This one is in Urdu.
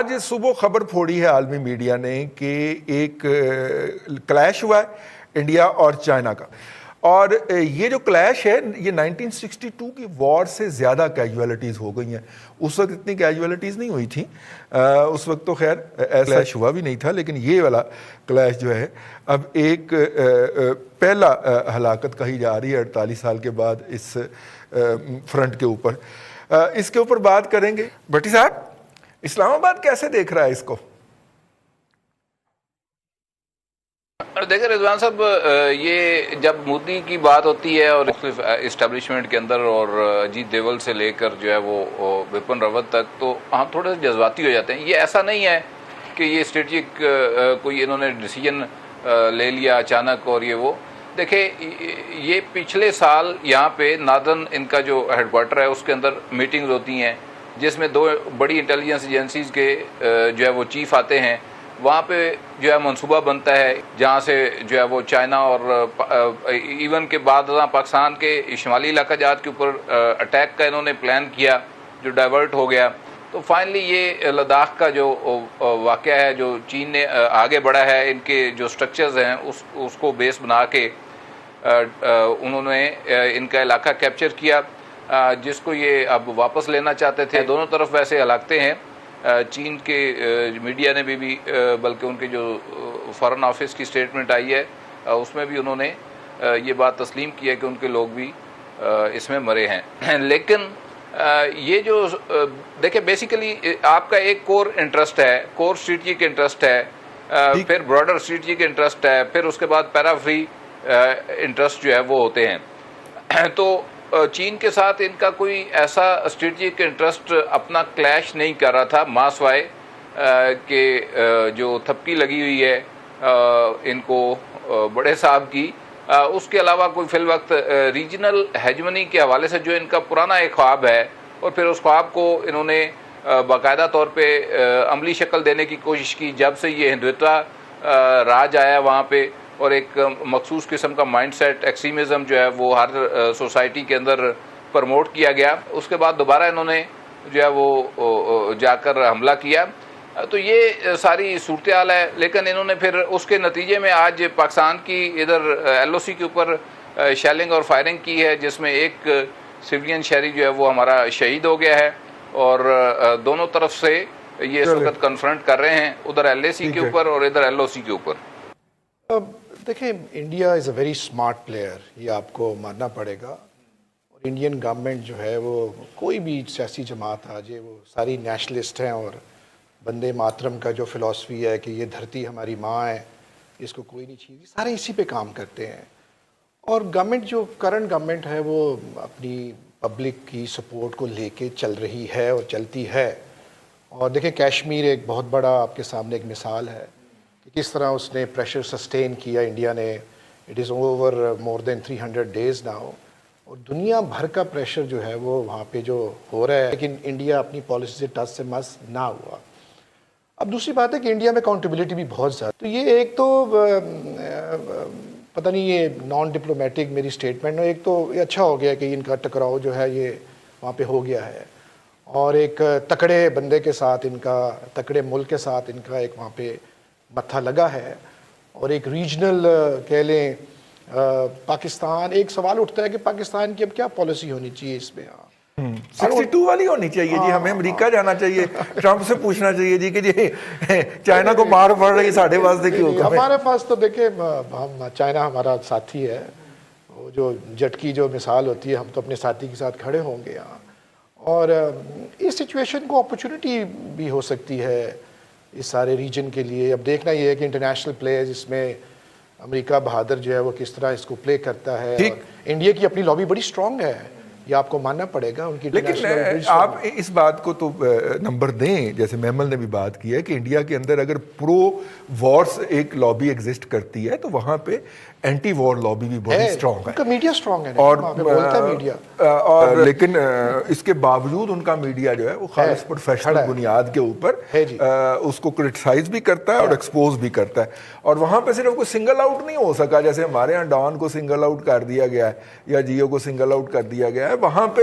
آج صبح خبر پھوڑی ہے عالمی میڈیا نے کہ ایک کلیش ہوا ہے انڈیا اور چائنا کا، اور یہ جو کلیش ہے یہ 1962 کی وار سے زیادہ کیجویلٹیز ہو گئی ہیں. اس وقت اتنی کیجویلٹیز نہیں ہوئی تھیں، اس وقت تو خیر ایسا کلیش ہوا بھی نہیں تھا، لیکن یہ والا کلیش جو ہے اب ایک پہلا ہلاکت کہی جا رہی ہے 48 سال کے بعد اس فرنٹ کے اوپر. اس کے اوپر بات کریں گے. بھٹی صاحب، اسلام آباد کیسے دیکھ رہا ہے اس کو؟ دیکھیں رضوان صاحب، یہ جب مودی کی بات ہوتی ہے اور مختلف اسٹیبلشمنٹ کے اندر اور اجیت دیول سے لے کر جو ہے وہ وپن راوت تک، تو ہم تھوڑے سے جذباتی ہو جاتے ہیں. یہ ایسا نہیں ہے کہ یہ اسٹریٹجک کوئی انہوں نے ڈیسیجن لے لیا اچانک اور یہ وہ. دیکھیں یہ پچھلے سال یہاں پہ ناردرن ان کا جو ہیڈ کوارٹر ہے اس کے اندر میٹنگز ہوتی ہیں جس میں 2 بڑی انٹیلیجنس ایجنسیز کے جو ہے وہ چیف آتے ہیں. وہاں پہ جو ہے منصوبہ بنتا ہے جہاں سے جو ہے وہ چائنا اور ایون کے بعد پاکستان کے شمالی علاقہ جات کے اوپر اٹیک کا انہوں نے پلان کیا جو ڈائیورٹ ہو گیا. تو فائنلی یہ لداخ کا جو واقعہ ہے جو چین نے آگے بڑھا ہے، ان کے جو سٹرکچرز ہیں اس کو بیس بنا کے انہوں نے ان کا علاقہ کیپچر کیا، جس کو یہ اب واپس لینا چاہتے تھے. دونوں طرف ویسے ہلاکتے ہیں. چین کے میڈیا نے بھی بلکہ ان کے جو فارن آفس کی سٹیٹمنٹ آئی ہے اس میں بھی انہوں نے یہ بات تسلیم کی ہے کہ ان کے لوگ بھی اس میں مرے ہیں. لیکن یہ جو دیکھیں بیسیکلی آپ کا ایک کور انٹرسٹ ہے، کور اسٹریٹجک انٹرسٹ ہے، پھر براڈر اسٹریٹجک انٹرسٹ ہے، پھر اس کے بعد پیرافری انٹرسٹ جو ہے وہ ہوتے ہیں. تو چین کے ساتھ ان کا کوئی ایسا اسٹریٹجک انٹرسٹ اپنا کلیش نہیں کر رہا تھا ماسوائے کہ جو تھپکی لگی ہوئی ہے ان کو بڑے صاحب کی. اس کے علاوہ کوئی فی الوقت ریجنل ہیجمنی کے حوالے سے جو ان کا پرانا ایک خواب ہے، اور پھر اس خواب کو انہوں نے باقاعدہ طور پہ عملی شکل دینے کی کوشش کی جب سے یہ ہندوتوا راج آیا وہاں پہ، اور ایک مخصوص قسم کا مائنڈ سیٹ ایکسٹریمزم جو ہے وہ ہر سوسائٹی کے اندر پروموٹ کیا گیا. اس کے بعد دوبارہ انہوں نے جو ہے وہ جا کر حملہ کیا. تو یہ ساری صورتحال ہے. لیکن انہوں نے پھر اس کے نتیجے میں آج پاکستان کی ادھر ایل او سی کے اوپر شیلنگ اور فائرنگ کی ہے، جس میں ایک سویلین شہری جو ہے وہ ہمارا شہید ہو گیا ہے، اور دونوں طرف سے یہ اس وقت کنفرنٹ کر رہے ہیں، ادھر ایل اے سی کے اوپر اور ادھر ایل او سی کے اوپر. دیکھیں India is a very smart player, یہ آپ کو ماننا پڑے گا. اور انڈین گورنمنٹ جو ہے وہ کوئی بھی سیاسی جماعت آ جائے وہ ساری نیشنلسٹ ہیں، اور بندے ماترم کا جو فلسفی ہے کہ یہ دھرتی ہماری ماں ہے، اس کو کوئی نہیں چھینتی، سارے اسی پہ کام کرتے ہیں. اور گورنمنٹ جو کرنٹ گورنمنٹ ہے وہ اپنی پبلک کی سپورٹ کو لے کے چل رہی ہے اور چلتی ہے. اور دیکھیں کشمیر ایک بہت بڑا آپ کے سامنے ایک مثال ہے کہ کس طرح اس نے پریشر سسٹین کیا انڈیا نے. It is over more than 300 days now, اور دنیا بھر کا پریشر جو ہے وہ وہاں پہ جو ہو رہا ہے، لیکن انڈیا اپنی پالیسی سے ٹچ سے مس نہ ہوا. اب دوسری بات ہے کہ انڈیا میں اکاؤنٹیبلٹی بھی بہت زیادہ. تو یہ ایک تو پتہ نہیں یہ نان ڈپلومیٹک میری اسٹیٹمنٹ ہے، ایک تو یہ اچھا ہو گیا کہ ان کا ٹکراؤ جو ہے یہ وہاں پہ ہو گیا ہے، اور ایک تکڑے بندے کے ساتھ ان کا، تکڑے ملک کے ساتھ ان کا ایک وہاں پہ متھا لگا ہے. اور ایک ریجنل کہہ لیں پاکستان، ایک سوال اٹھتا ہے کہ پاکستان کی اب کیا پالیسی ہونی چاہیے اس میں. 62 والی ہونی چاہیے جی، ہمیں امریکہ جانا چاہیے، ٹرمپ سے پوچھنا چاہیے جی کہ جی چائنا کو مار پڑ رہی ہے ساڑھے واسطے کیوں؟ ہمارے پاس تو دیکھیں ہم چائنا ہمارا ساتھی ہے، وہ جو جٹ کی جو مثال ہوتی ہے، ہم تو اپنے ساتھی کے ساتھ کھڑے ہوں گے یہاں. اور اس سچویشن کو اپرچونٹی بھی ہو سکتی ہے اس سارے ریجن کے لیے. اب دیکھنا یہ ہے کہ انٹرنیشنل پلیئرز اس میں امریکہ بہادر جو ہے وہ کس طرح اس کو پلے کرتا ہے. اور انڈیا کی اپنی لابی بڑی اسٹرانگ ہے، یہ آپ کو ماننا پڑے گا. ان کی لیکن آپ اس بات کو تو نمبر دیں، جیسے محمل نے بھی بات کی ہے کہ انڈیا کے اندر اگر پرو وارس ایک لابی ایگزسٹ کرتی ہے تو وہاں پہ اینٹی وار لابی بھی بہت اسٹرانگ ہے. میڈیا اسٹرانگ ہے اور لیکن اس کے باوجود ان کا میڈیا جو ہے وہ خالص پروفیشنل بنیاد کے اوپر اس کو کرٹیسائز بھی کرتا ہے اور ایکسپوز بھی کرتا ہے. اور وہاں پہ صرف کوئی سنگل آؤٹ نہیں ہو سکا، جیسے ہمارے یہاں ڈان کو سنگل آؤٹ کر دیا گیا ہے یا جیو کو سنگل آؤٹ کر دیا گیا ہے. وہاں پہ